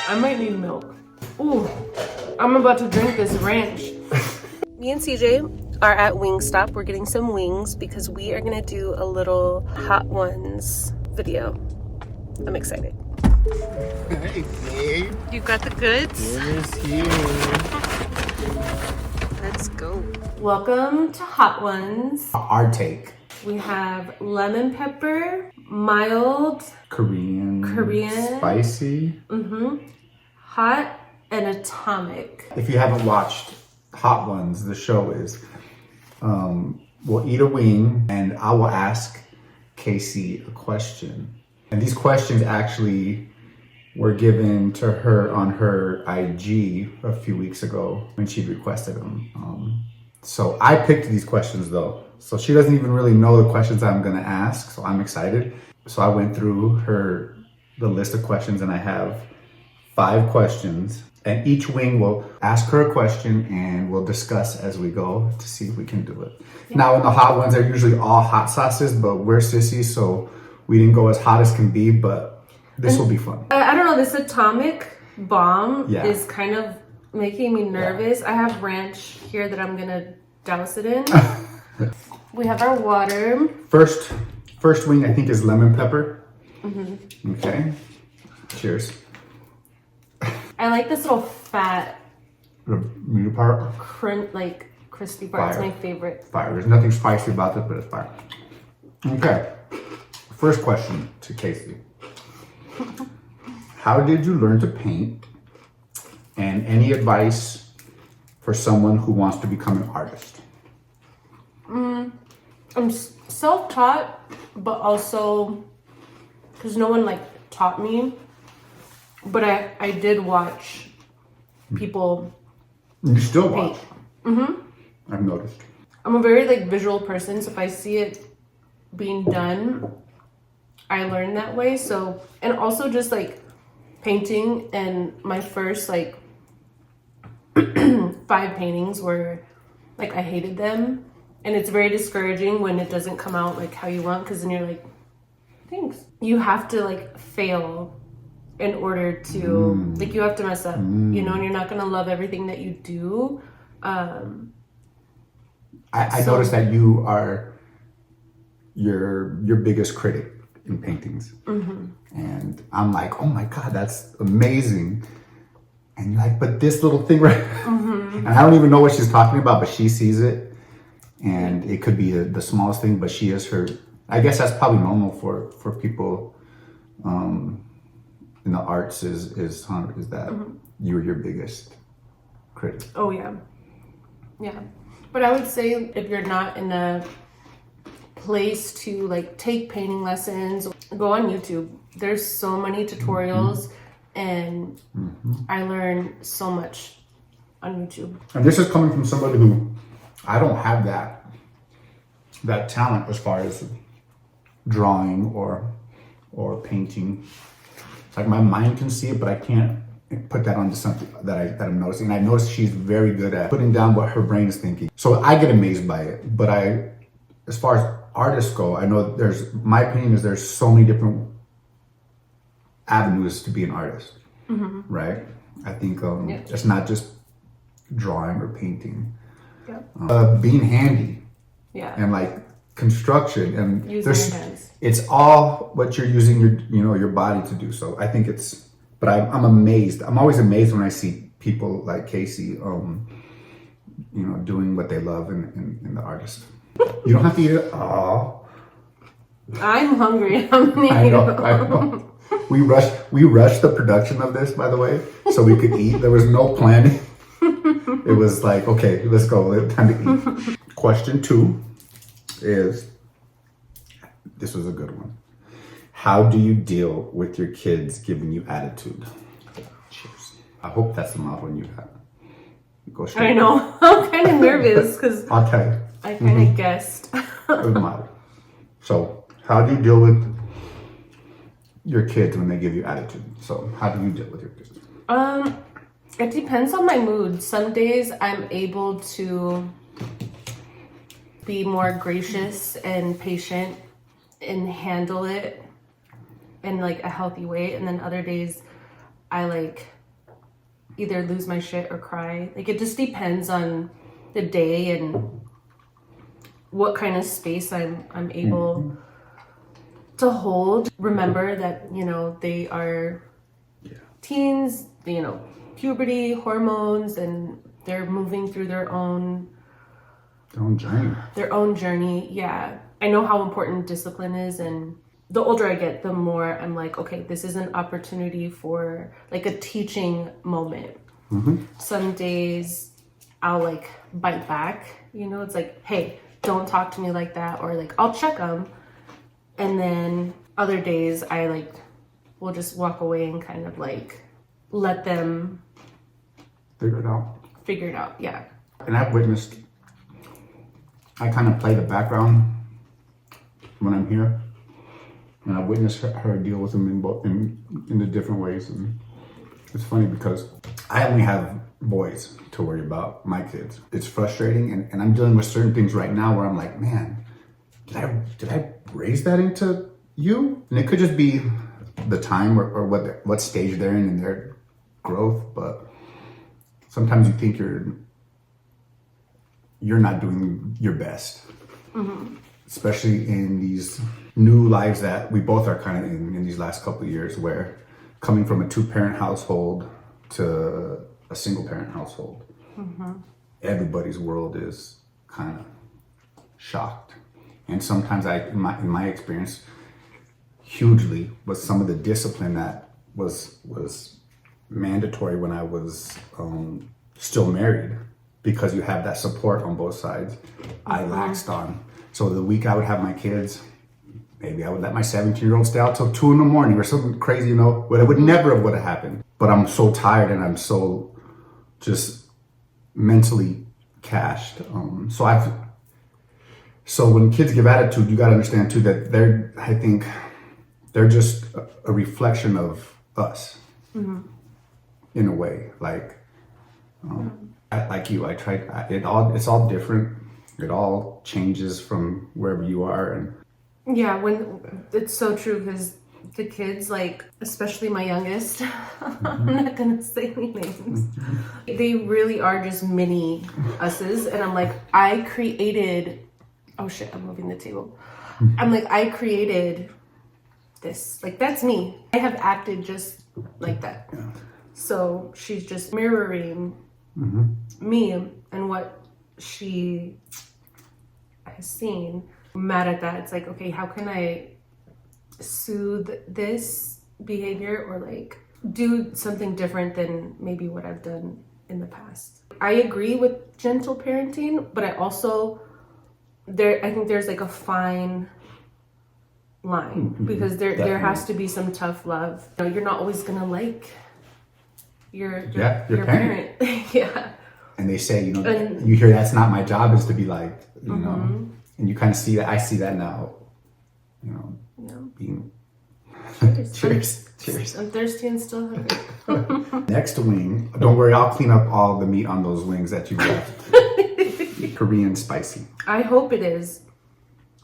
I might need milk. Ooh, I'm about to drink this ranch. Me and CJ are at Wingstop. We're getting some wings because we are gonna do a little Hot Ones video. I'm excited. Hey, babe. You got the goods? It is here. Let's go. Welcome to Hot Ones. Our take. We have lemon pepper, mild, Korean. Spicy. hot, and atomic. If you haven't watched Hot Ones, the show is, we'll eat a wing and I will ask Casey a question. And these questions actually were given to her on her IG a few weeks ago when she requested them. So I picked these questions though. So she doesn't even really know the questions I'm gonna ask, so I'm excited. So I went through the list of questions and I have 5 questions. And each wing will ask her a question and we'll discuss as we go to see if we can do it. Yeah. Now in the hot ones, they're usually all hot sauces, but we're sissies, so we didn't go as hot as can be, but this will be fun. I don't know, this atomic bomb is kind of making me nervous. I have ranch here that I'm gonna douse it in. We have our water. First wing I think is lemon pepper. Okay, cheers. I like this little fat, The meat part? like crispy part. It's my favorite. Fire. There's nothing spicy about this, but it's fire. Okay. First question to Casey. How did you learn to paint? And any advice for someone who wants to become an artist? I'm self-taught, but also because no one like taught me. But I did watch people. You still watch? paint. I've noticed. I'm a very like visual person, so if I see it being done, I learn that way. So, and also just like painting, and my first like 5 paintings were like I hated them, and it's very discouraging when it doesn't come out like how you want, because then you're like, thanks. You have to like fail in order to like, you have to mess up, you know, and you're not gonna love everything that you do. I noticed that you are your biggest critic in paintings. And I'm like, oh my God, that's amazing. And you're like, but this little thing right and I don't even know what she's talking about, but she sees it. And it could be the smallest thing, but she is her, I guess that's probably normal for people in the arts is that you're your biggest critic. Oh yeah. But I would say if you're not in a place to like take painting lessons, go on YouTube. There's so many tutorials and I learned so much on YouTube. And this is coming from somebody who, I don't have that talent as far as drawing or painting. It's like my mind can see it, but I can't put that onto something that I'm noticing. And I noticed she's very good at putting down what her brain is thinking. So I get amazed by it. But as far as artists go, I know my opinion is there's so many different avenues to be an artist, right? I think it's not just drawing or painting. Being handy, and like construction, and it's all what you're using your body to do. So I think but I'm amazed. I'm always amazed when I see people like Casey, doing what they love in the artist. You don't have to eat it all. I'm hungry. I'm gonna I know. We rushed the production of this, by the way, so we could eat. There was no planning. It was like, okay, let's go. Time to eat. Question 2 is, this was a good one. How do you deal with your kids giving you attitude? Cheers. I hope that's the mouth one you have. Go straight. I know. I'm kind of nervous because I'll tell you. I kind of guessed. So, how do you deal with your kids when they give you attitude? So, how do you deal with your kids? It depends on my mood. Some days I'm able to be more gracious and patient and handle it in like a healthy way, and then other days I like either lose my shit or cry. Like, it just depends on the day and what kind of space I'm able to hold. Remember that, you know, they are teens, you know, puberty, hormones, and they're moving through their own journey. Yeah. I know how important discipline is, and the older I get, the more I'm like, okay, this is an opportunity for like a teaching moment. Some days I'll like bite back, you know, it's like, hey, don't talk to me like that, or like I'll check them. And then other days I like will just walk away and kind of like let them figure it out. Yeah. And I kind of play the background when I'm here, and I've witnessed her deal with them in the different ways. And it's funny because I only have boys to worry about, my kids. It's frustrating, and I'm dealing with certain things right now where I'm like, man, did I raise that into you? And it could just be the time or what stage they're in their growth, but sometimes you think you're not doing your best, especially in these new lives that we both are kind of in these last couple of years, where coming from a 2-parent household to a single-parent household, everybody's world is kind of shocked. And sometimes in my experience, hugely was some of the discipline that was mandatory when I was still married, because you have that support on both sides. I laxed on. So the week I would have my kids, maybe I would let my 17-year-old stay out till 2 a.m. or something crazy, you know, but it would never have happened. But I'm so tired and I'm so just mentally cashed. So when kids give attitude, you got to understand too that they're just a reflection of us, in a way. Like, like you, it's all different. It all changes from wherever you are. And yeah, when it's so true, because the kids, like, especially my youngest, I'm not gonna say any names, they really are just mini us's. And I'm like, I created, oh shit, I'm moving the table. I'm like, I created this, like, that's me. I have acted just like that. Yeah. So she's just mirroring me and what she has seen. I'm mad at that. It's like, okay, how can I soothe this behavior, or like do something different than maybe what I've done in the past? I agree with gentle parenting, but I think there's like a fine line, because there has to be some tough love. You know, you're not always gonna like your parent. Yeah. And they say, you know, you hear that's not my job is to be like, you know, and you kind of see that. I see that now, you know, being cheers. I'm thirsty and still hungry. Next wing, don't worry, I'll clean up all the meat on those wings that you left. Korean spicy. I hope it is.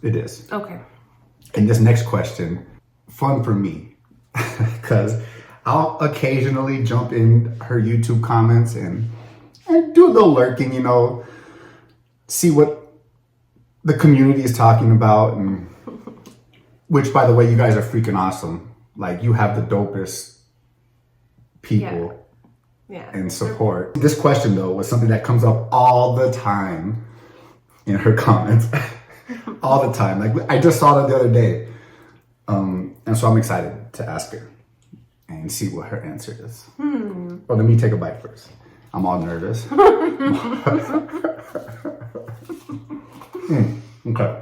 It is. Okay. And this next question, fun for me, because I'll occasionally jump in her YouTube comments and do a little lurking, you know, see what the community is talking about, and which, by the way, you guys are freaking awesome. Like, you have the dopest people and support. This question, though, was something that comes up all the time in her comments. All the time. Like, I just saw that the other day. And so I'm excited to ask her and see what her answer is. Well, let me take a bite first. I'm all nervous. Okay.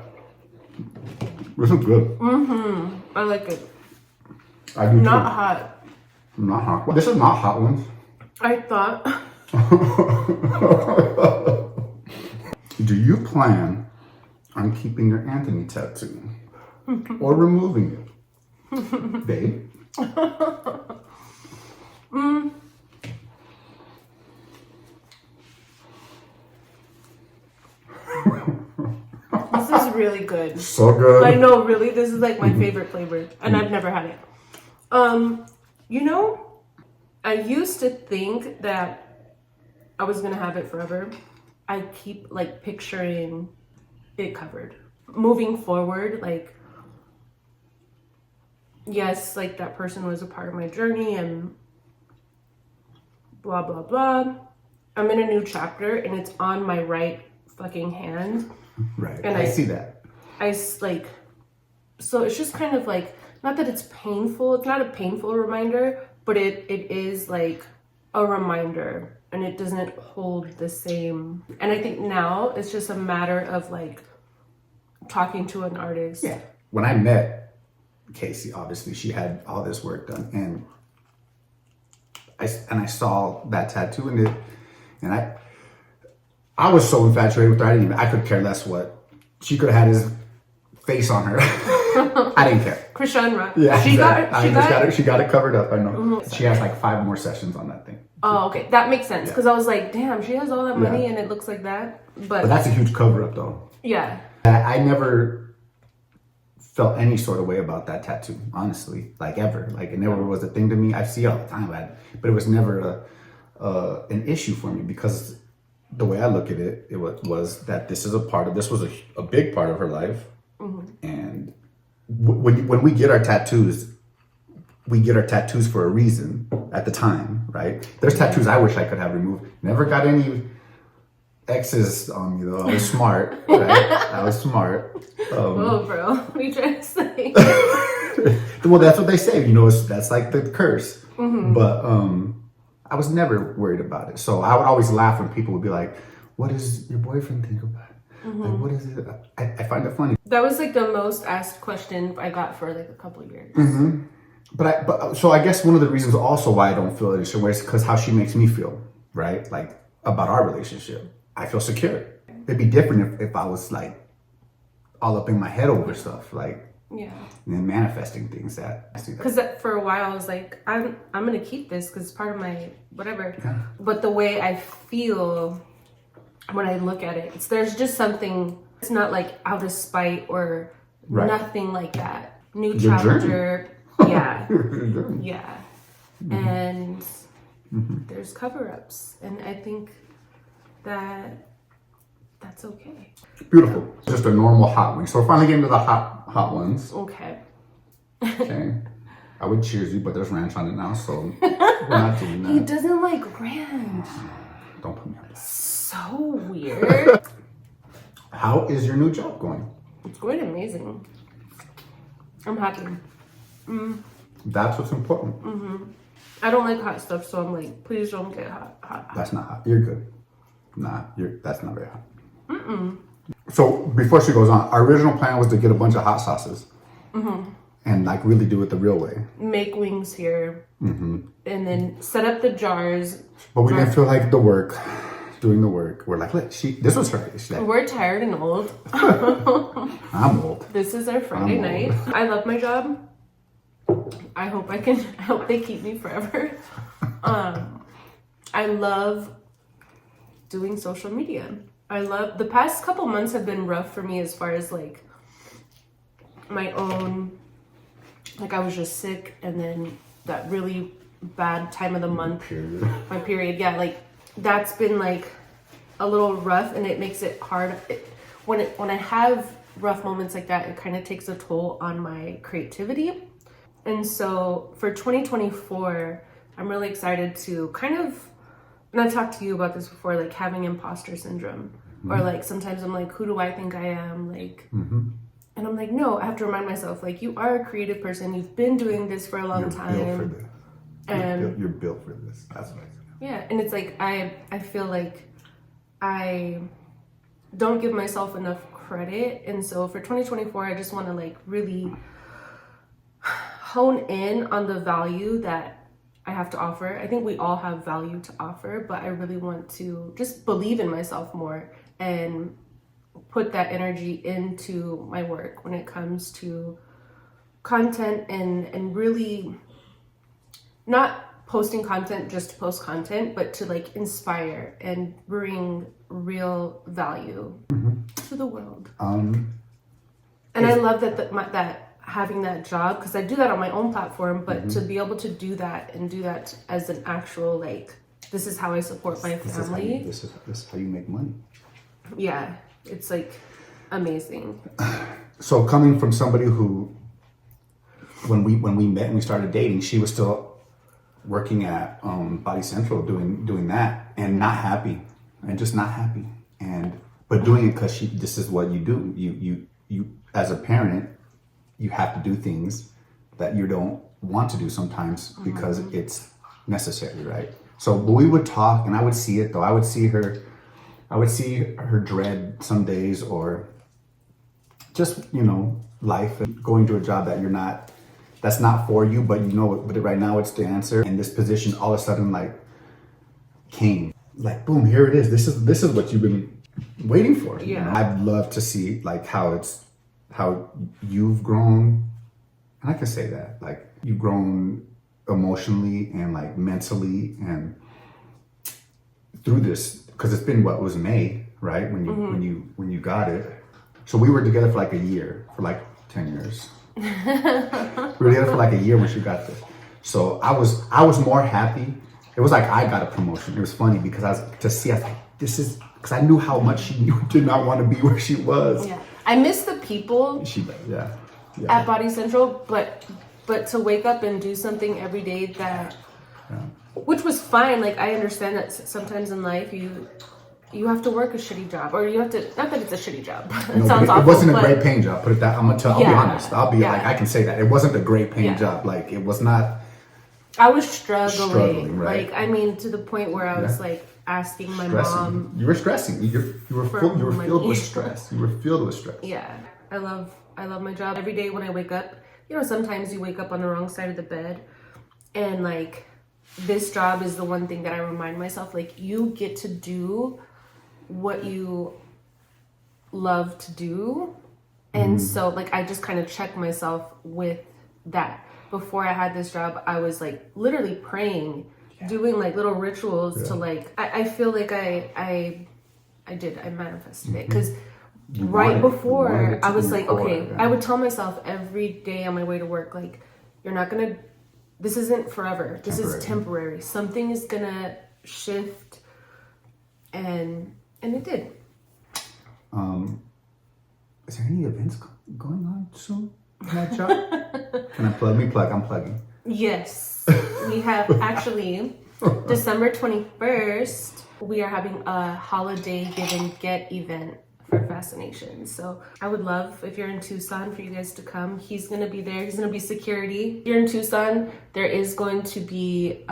This is good. I like it. I do not too. Hot. Not hot. Well, this is not hot ones. I thought. Do you plan on keeping your Anthony tattoo or removing it, babe? This is really good. So good. I know, really, this is like my favorite flavor, and I've never had it. You know, I used to think that I was gonna have it forever. I keep like picturing it covered. Moving forward, like, yes, like that person was a part of my journey and blah, blah, blah. I'm in a new chapter and it's on my right fucking hand. Right. And I see that. Like, so it's just kind of like, not that it's painful. It's not a painful reminder, but it is like a reminder and it doesn't hold the same. And I think now it's just a matter of like talking to an artist. Yeah. When I met Casey, obviously she had all this work done, and I saw that tattoo and I was so infatuated with her. I could care less what she could have had his face on her. I didn't care. Krishan Rock. Yeah, she got it covered up. I know. Mm-hmm. She has like 5 more sessions on that thing. Oh, okay, that makes sense because I was like, damn, she has all that money and it looks like that. But that's a huge cover up, though. Yeah. I never felt any sort of way about that tattoo, honestly, like ever. Like it never was a thing to me. I see it all the time, but it was never an issue for me because the way I look at it, it was that this was a big part of her life. Mm-hmm. And when we get our tattoos for a reason at the time, right? There's tattoos I wish I could have removed. Never got any X's on me though. I was smart, right? I was smart. Whoa, bro. What are you trying to say? Well, that's what they say. You know, that's like the curse. Mm-hmm. But I was never worried about it. So I would always laugh when people would be like, what does your boyfriend think about it? Mm-hmm. Like, what is it? I find it funny. That was like the most asked question I got for like a couple of years. Mm-hmm. But so I guess one of the reasons also why I don't feel it is because how she makes me feel, right? Like about our relationship. I feel secure. It'd be different if I was like all up in my head over stuff, like and then manifesting things that I see that. Because for a while I was like, I'm gonna keep this because it's part of my whatever. Yeah. But the way I feel when I look at it, there's just something. It's not like out of spite or nothing like that. New challenger, yeah. Mm-hmm. And there's cover-ups, and I think that's okay. Beautiful. Just a normal hot wing. So we're finally getting to the hot ones. Okay. Okay. I would cheers you, but there's ranch on it now, so we're not doing that. He doesn't like ranch. Don't put me on that. So weird. How is your new job going? It's going amazing. I'm happy. That's what's important. Mm-hmm. I don't like hot stuff, so I'm like, please don't get hot. That's not hot. You're good. That's not very hot. Mm-mm. So before she goes on, our original plan was to get a bunch of hot sauces and like really do it the real way. Make wings here and then set up the jars. But we didn't feel like doing the work. We're like, this was her. Like, we're tired and old. I'm old. This is our Friday night. I love my job. I hope they keep me forever. I love doing social media. The past couple months have been rough for me as far as like my own, like I was just sick and then that really bad time of the month, my period. Yeah, like that's been like a little rough and it makes it hard. When I have rough moments like that, it kind of takes a toll on my creativity. And so for 2024, I'm really excited to kind of, and I've talked to you about this before, like having imposter syndrome. Or like sometimes I'm like, who do I think I am? Like, and I'm like, no, I have to remind myself, like, you are a creative person. You've been doing this for a long time. Built for this. And you're built for this. That's what I say. Yeah, and it's like I feel like I don't give myself enough credit. And so for 2024, I just want to like really hone in on the value that I have to offer. I think we all have value to offer, but I really want to just believe in myself more and put that energy into my work when it comes to content and really not posting content just to post content, but to like inspire and bring real value to the world. And I love that having that job, because I do that on my own platform, but Mm-hmm. to be able to do that and do that as an actual, like, this is how I support my family. This is how you make money. Yeah, it's like amazing. So coming from somebody who, when we met and we started dating, she was still working at Body Central doing that and not happy, and just not happy, but doing it because this is what you do. You as a parent, you have to do things that you don't want to do sometimes because it's necessary, right? So we would talk, and I would see it though. I would see her dread some days, or just, life and going to a job that's not for you, but but right now it's the answer. And this position all of a sudden like came, like boom, here it is. This is what you've been waiting for. Yeah. I'd love to see like how you've grown, and I can say that, like you've grown emotionally and like mentally and through this, because it's been what was May, right? When you got it. So we were together for like a year, for like 10 years. We were together for like a year when she got this. So I was more happy. It was like I got a promotion. It was funny because I was like, this is, because I knew how much she did not want to be where she was. Yeah, I miss the people at Body Central, but to wake up and do something every day that, which was fine. Like I understand that sometimes in life you have to work a shitty job, or you have to, not that it's a shitty job. It sounds awful. It wasn't a great paying job. Put it that. I'll be honest. Yeah. I can say that it wasn't a great paying job. Like it was not. I was struggling, right? Like, I mean, to the point where I was like asking my mom. You were stressing. You were filled with stress. You were filled with stress. Yeah, I love my job. Every day when I wake up, sometimes you wake up on the wrong side of the bed, and like this job is the one thing that I remind myself, like, you get to do what you love to do. And so like I just kind of check myself with that. Before I had this job, I was like literally praying, doing like little rituals to like, I feel like I manifested it, because right before I was like, okay, I would tell myself every day on my way to work, like, this isn't forever. This is temporary. Something is gonna shift, and it did. Is there any events going on soon in that job? Can I plug? I'm plugging. Yes, we have actually December 21st. We are having a holiday give and get event for Fascination. So I would love, if you're in Tucson, for you guys to come. He's gonna be there. He's gonna be security. If you're in Tucson, there is going to be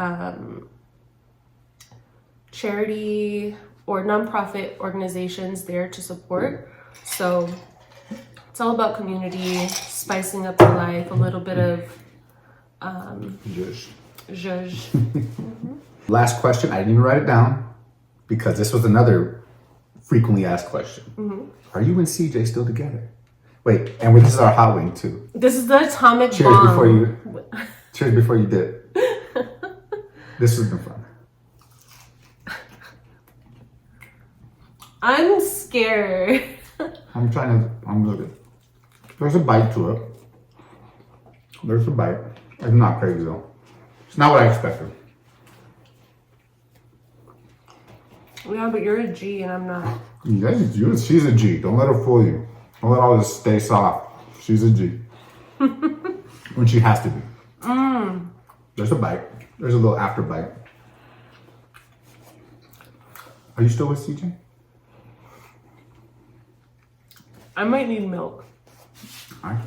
charity or nonprofit organizations there to support. So it's all about community, spicing up your life, a little bit of zhuzh. Last question. I didn't even write it down because this was another frequently asked question. Are you and CJ still together? Wait, and this is our hot wing too. This is the atomic Cheers bomb. Cheers before you dip. This has been fun. I'm scared. I'm looking. There's a bite to it. There's a bite. It's not crazy though. It's not what I expected. Yeah, but you're a G and I'm not. She's a G. Don't let her fool you. Don't let all this stay soft. She's a G. When she has to be. There's a bite. There's a little after bite. Are you still with CJ? I might need milk. All right.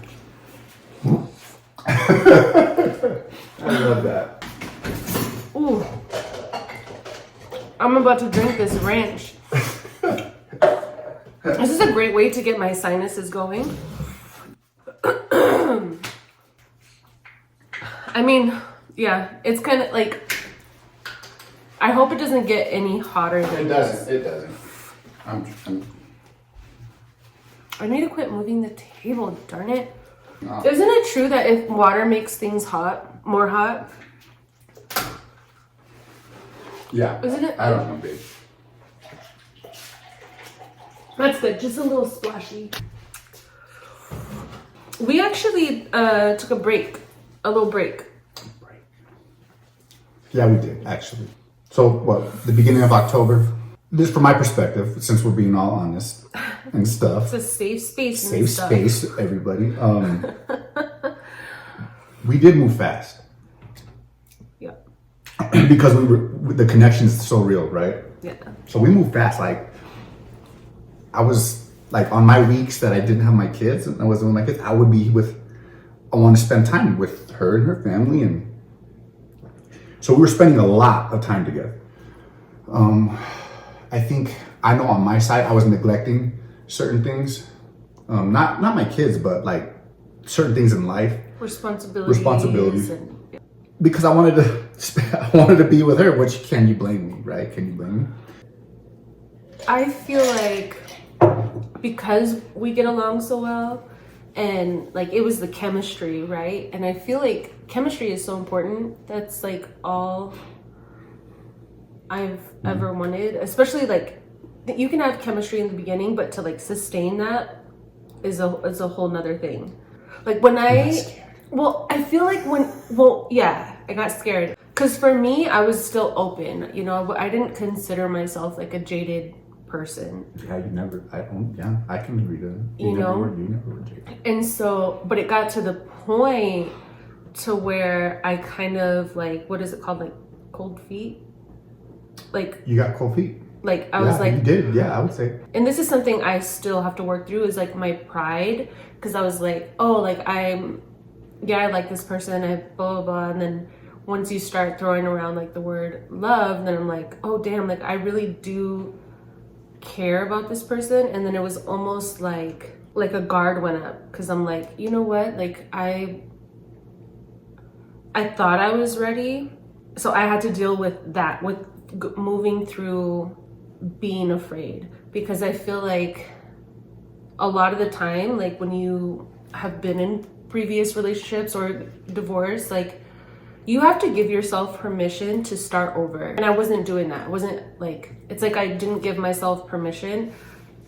I love that. Ooh. I'm about to drink this ranch. This is a great way to get my sinuses going. I mean, yeah, it's kind of like, I hope it doesn't get any hotter than this. It doesn't. I need to quit moving the table, darn it. No. Isn't it true that if water makes things more hot? Yeah. Isn't it? I don't know, babe. That's good, just a little splashy. We actually took a little break. Yeah, we did, actually. So, what, the beginning of October? This, from my perspective, since we're being all honest and stuff. It's a safe space. Safe space, everybody. We did move fast. Yeah. Because the connection is so real, right? Yeah. So we moved fast. Like, I was, like, on my weeks that I didn't have my kids, and I wasn't with my kids, I want to spend time with her and her family, and so we were spending a lot of time together. I know on my side, I was neglecting certain things. Not my kids, but like certain things in life. Responsibilities. Because I wanted to be with her, which, can you blame me, right? Can you blame me? I feel like because we get along so well, and like it was the chemistry, right? And I feel like chemistry is so important. That's like all I've ever wanted, especially like you can have chemistry in the beginning, but to like sustain that is a whole nother thing. Like when I feel like I got scared because for me, I was still open, you know, I didn't consider myself like a jaded person. Yeah, I can agree to that. You never were jaded. And so, but it got to the point to where I kind of like, what is it called? Like cold feet? Like you got cold feet. Like I was like, you did. Yeah, I would say. And this is something I still have to work through is like my pride. Cause I was like, oh, like I like this person, I blah, blah, blah. And then once you start throwing around like the word love, then I'm like, oh damn, like I really do care about this person. And then it was almost like a guard went up. Cause I'm like, you know what? Like I thought I was ready. So I had to deal with that, with moving through being afraid, because I feel like a lot of the time, like when you have been in previous relationships or divorce, like you have to give yourself permission to start over. And I wasn't doing that. It's like I didn't give myself permission.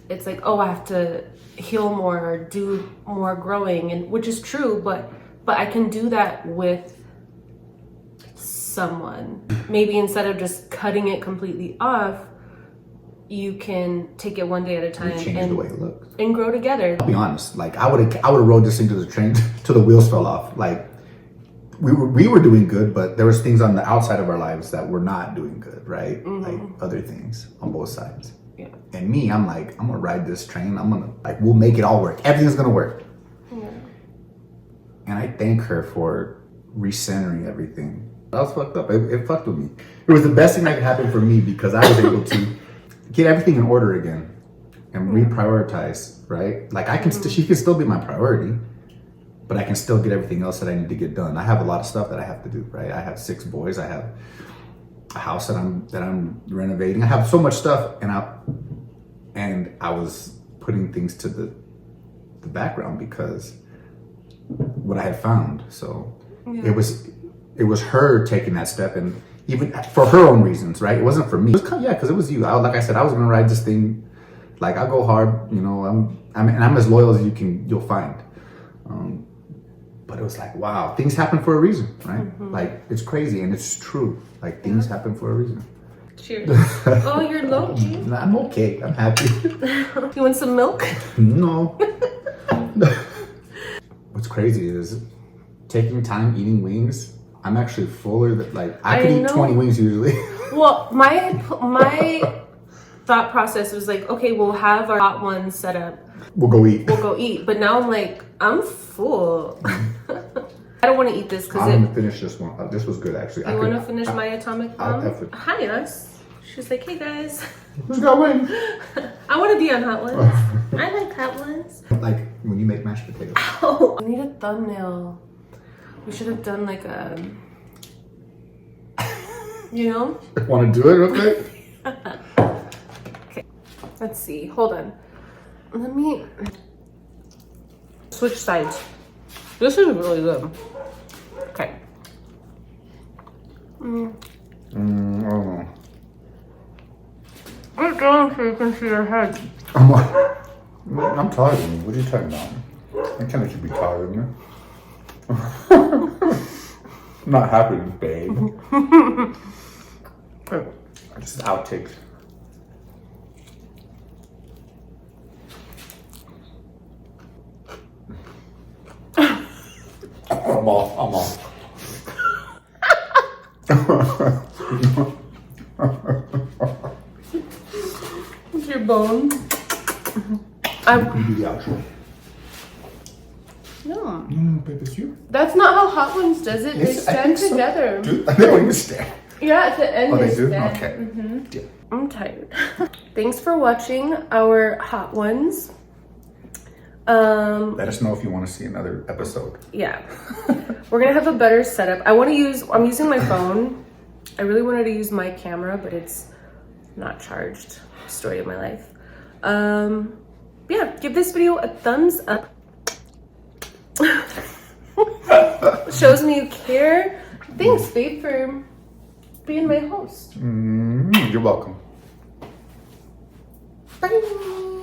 It's like, oh, I have to heal more or do more growing, and which is true, but I can do that with someone. Maybe instead of just cutting it completely off, you can take it one day at a time and the way it looks and grow together. I'll be honest, like I would have rode this into the train till the wheels fell off. Like we were doing good, but there was things on the outside of our lives that were not doing good, right? Mm-hmm. Like other things on both sides. Yeah. And me, I'm like, I'm gonna ride this train. We'll make it all work. Everything's gonna work. Yeah. And I thank her for recentering everything. I was fucked up. It fucked with me. It was the best thing that could happen for me because I was able to get everything in order again and reprioritize, right? Like she can still be my priority, but I can still get everything else that I need to get done. I have a lot of stuff that I have to do, right? I have 6 boys. I have a house that I'm renovating. I have so much stuff, and I was putting things to the background because what I had found. So it was her taking that step, and even for her own reasons, right? It wasn't for me. Because it was you. Like I said, I was gonna ride this thing. Like I go hard, you know. I'm as loyal as you'll find. But it was like, wow, things happen for a reason, right? Mm-hmm. Like it's crazy and it's true. Like things happen for a reason. Cheers. Oh, you're low-key. I'm okay. I'm happy. You want some milk? No. What's crazy is taking time eating wings. I'm actually fuller than I could eat 20 wings usually. Well, my thought process was like, okay, we'll have our hot ones set up. We'll go eat. But now I'm like, I'm full. I don't want to eat this because I'm gonna finish this one. This was good actually. You want to finish my atomic bomb? Hi, us. She's like, hey guys. Who's got wings? I want to be on hot ones. I like hot ones. Like when you make mashed potatoes. Oh, I need a thumbnail. We should have done like a, you know? Want to do it? Okay. Okay. Let's see. Hold on. Let me switch sides. This is really good. Okay. I don't know. Get down so you can see your head. I'm tired of you. What are you talking about? I kind of should be tired, man. Not happy, babe. This is outtakes. I'm off. What's your bone? You do the outro. No. Babe, it's you. That's not how Hot Ones does it. They Yes, I stand think so. together. Dude, they don't even stand. Yeah, at the end Oh, they they do? stand. Okay. Yeah. I'm tired. Thanks for watching our Hot Ones. Let us know if you want to see another episode. Yeah. We're gonna have a better setup. I'm using my phone. I really wanted to use my camera, but it's not charged. Story of my life. Yeah, give this video a thumbs up. Shows me you care. Thanks, babe, for being my host. You're welcome. Bye.